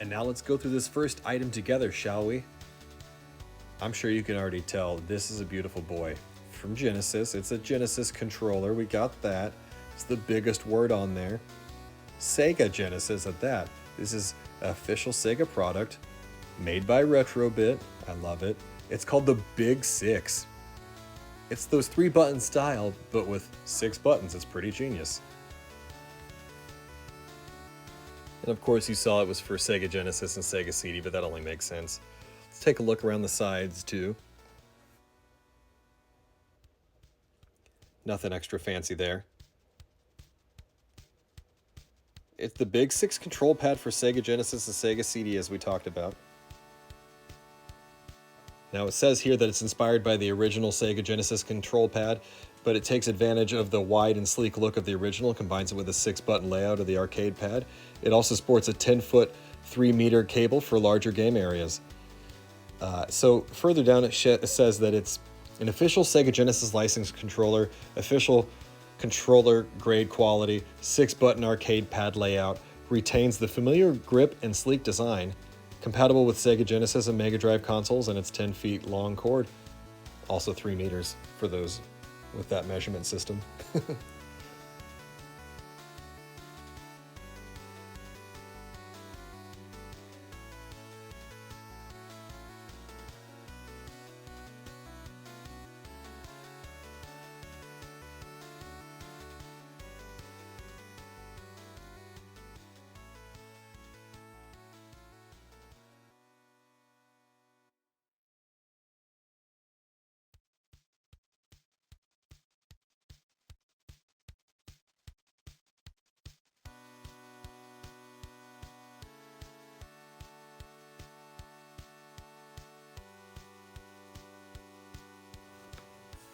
And now let's go through this first item together, shall we? I'm sure you can already tell this is a beautiful boy. From Genesis, it's a Genesis controller, we got that. It's the biggest word on there. Sega Genesis at that. This is an official Sega product, made by Retrobit. I love it. It's called the Big Six. It's those 3-button style, but with 6 buttons. It's pretty genius. And of course you saw it was for Sega Genesis and Sega CD, but that only makes sense. Let's take a look around the sides too. Nothing extra fancy there. It's the Big Six control pad for Sega Genesis and Sega CD, as we talked about. Now it says here that it's inspired by the original Sega Genesis control pad, but it takes advantage of the wide and sleek look of the original, combines it with a 6-button layout of the arcade pad. It also sports a 10-foot, 3-meter cable for larger game areas. So further down it says that it's an official Sega Genesis licensed controller, official controller grade quality, 6-button arcade pad layout, retains the familiar grip and sleek design, compatible with Sega Genesis and Mega Drive consoles, and it's 10 feet long cord. Also 3 meters for those with that measurement system.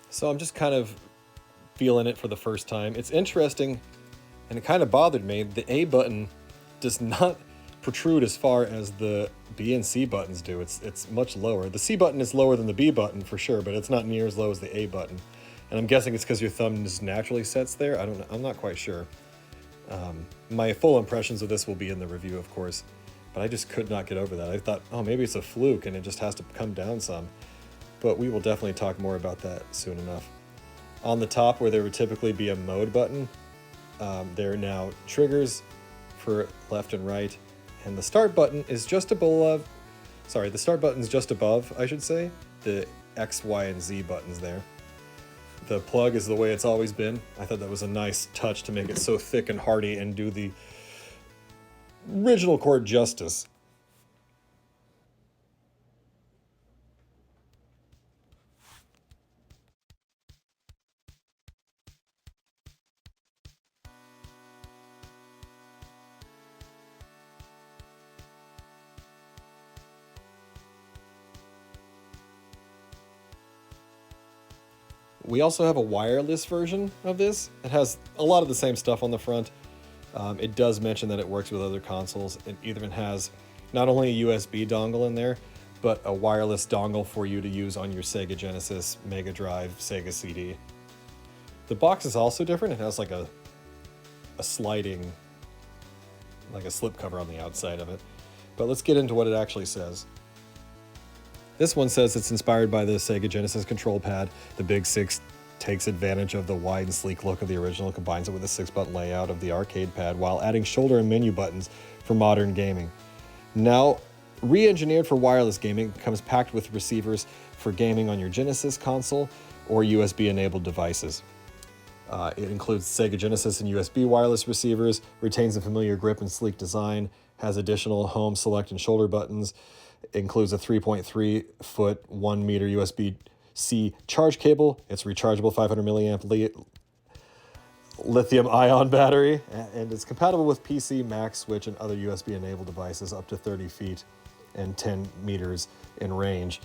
So I'm just kind of feeling it for the first time. It's interesting, and it kind of bothered me. The A button does not protrude as far as the B and C buttons do. It's much lower. The C button is lower than the B button for sure, but it's not near as low as the A button. And I'm guessing it's because your thumb just naturally sets there. I don't know. I'm not quite sure. My full impressions of this will be in the review, of course, but I just could not get over that. I thought, oh, maybe it's a fluke and it just has to come down some. But we will definitely talk more about that soon enough. On the top, where there would typically be a mode button, there are now triggers for left and right, and the start button is just above. Sorry, the start button is just above, I should say, the X, Y, and Z buttons there. The plug is the way it's always been. I thought that was a nice touch to make it so thick and hearty and do the original cord justice. We also have a wireless version of this. It has a lot of the same stuff on the front. It does mention that it works with other consoles. It even has not only a USB dongle in there, but a wireless dongle for you to use on your Sega Genesis, Mega Drive, Sega CD. The box is also different. It has like a sliding, like a slipcover on the outside of it. But let's get into what it actually says. This one says it's inspired by the Sega Genesis control pad. The Big Six takes advantage of the wide and sleek look of the original, combines it with a 6-button layout of the arcade pad while adding shoulder and menu buttons for modern gaming. Now, re-engineered for wireless gaming, it comes packed with receivers for gaming on your Genesis console or USB-enabled devices. It includes Sega Genesis and USB wireless receivers, retains a familiar grip and sleek design, has additional home, select, and shoulder buttons, includes a 3.3-foot, 1-meter USB-C charge cable. It's rechargeable 500 milliamp lithium-ion battery, and it's compatible with PC, Mac, Switch, and other USB-enabled devices up to 30 feet and 10 meters in range.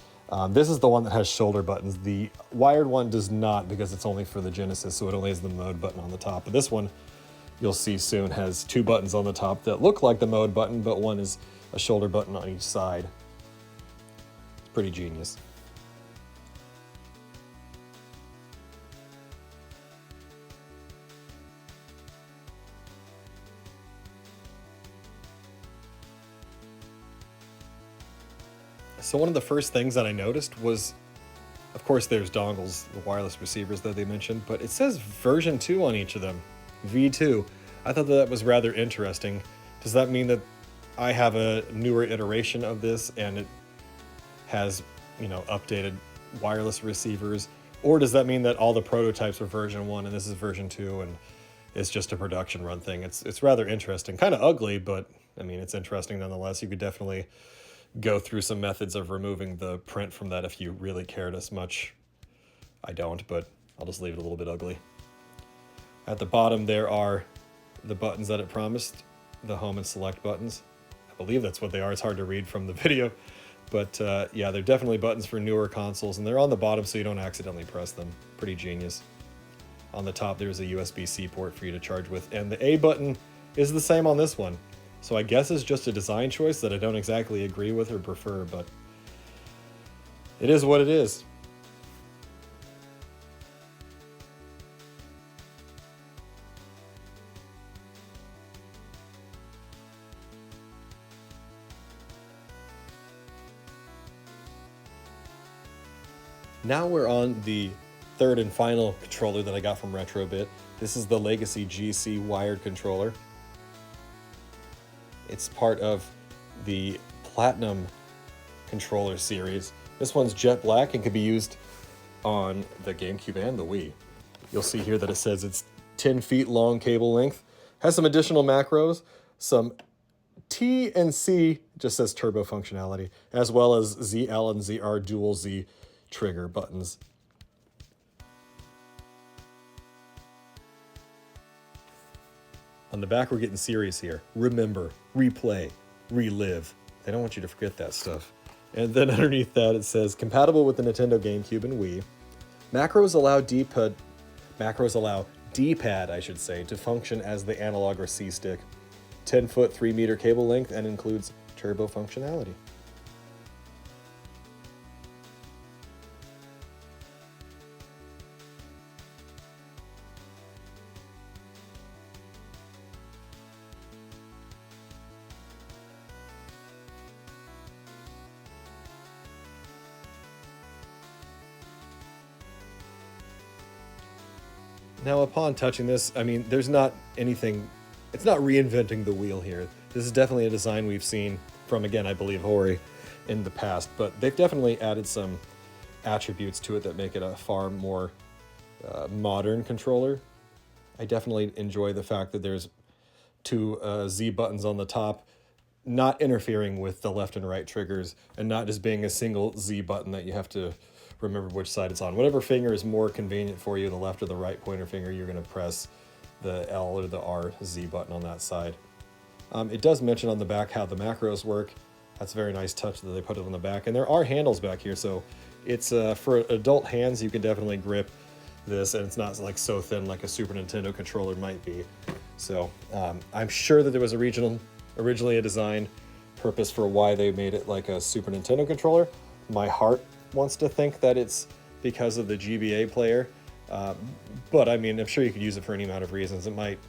This is the one that has shoulder buttons. The wired one does not, because it's only for the Genesis, so it only has the mode button on the top. But this one, you'll see soon, has 2 buttons on the top that look like the mode button, but one is a shoulder button on each side. It's pretty genius. So one of the first things that I noticed was, of course, there's dongles, the wireless receivers that they mentioned, but it says version 2 on each of them, V2. I thought that was rather interesting. Does that mean that I have a newer iteration of this and it has, updated wireless receivers? Or does that mean that all the prototypes are version 1 and this is version 2 and it's just a production run thing? It's rather interesting. Kind of ugly, but I mean, it's interesting nonetheless. You could definitely go through some methods of removing the print from that if you really cared as much. I don't, but I'll just leave it a little bit ugly. At the bottom there are the buttons that it promised, the home and select buttons. I believe that's what they are. It's hard to read from the video, but yeah, they're definitely buttons for newer consoles, and they're on the bottom so you don't accidentally press them. Pretty genius. On the top there's a USB-C port for you to charge with, and the A button is the same on this one. So I guess it's just a design choice that I don't exactly agree with or prefer, but it is what it is. Now we're on the third and final controller that I got from Retrobit. This is the Legacy GC wired controller. It's part of the Platinum controller series. This one's jet black and can be used on the GameCube and the Wii. You'll see here that it says it's 10 feet long cable length. Has some additional macros, some T and C, just says turbo functionality, as well as ZL and ZR dual Z trigger buttons. On the back, we're getting serious here. Remember, replay, relive. They don't want you to forget that stuff. And then underneath that, it says compatible with the Nintendo GameCube and Wii. Macros allow D-pad, I should say, to function as the analog or C stick. 10-foot, 3-meter cable length, and includes turbo functionality. Now, upon touching this, I mean, there's not anything, it's not reinventing the wheel here. This is definitely a design we've seen from, again, I believe, Hori in the past, but they've definitely added some attributes to it that make it a far more modern controller. I definitely enjoy the fact that there's two Z buttons on the top, not interfering with the left and right triggers, and not just being a single Z button that you have to remember which side it's on. Whatever finger is more convenient for you, the left or the right pointer finger, you're going to press the L or the R Z button on that side. It does mention on the back how the macros work. That's a very nice touch that they put it on the back. And there are handles back here, so it's for adult hands, you can definitely grip this, and it's not like so thin like a Super Nintendo controller might be. So I'm sure that there was originally a design purpose for why they made it like a Super Nintendo controller. My heart wants to think that it's because of the GBA player, but I mean, I'm sure you could use it for any amount of reasons. It might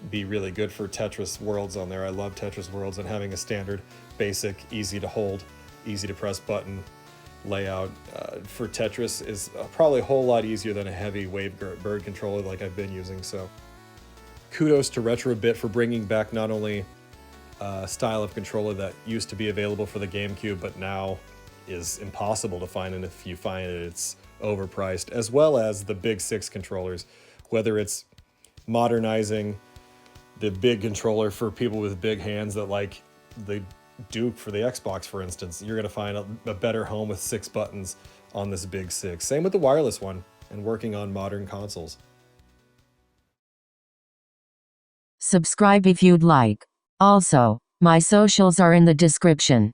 be really good for Tetris Worlds on there. I love Tetris Worlds, and having a standard, basic, easy to hold, easy to press button layout for Tetris is probably a whole lot easier than a heavy Wavebird controller like I've been using. So kudos to Retrobit for bringing back not only a style of controller that used to be available for the GameCube, but now is impossible to find, and if you find it, it's overpriced, as well as the Big Six controllers, whether it's modernizing the big controller for people with big hands that like the Duke for the Xbox, for instance. You're going to find a better home with 6 buttons on this Big Six. Same with the wireless one, and working on modern consoles. Subscribe if you'd like. Also, my socials are in the description.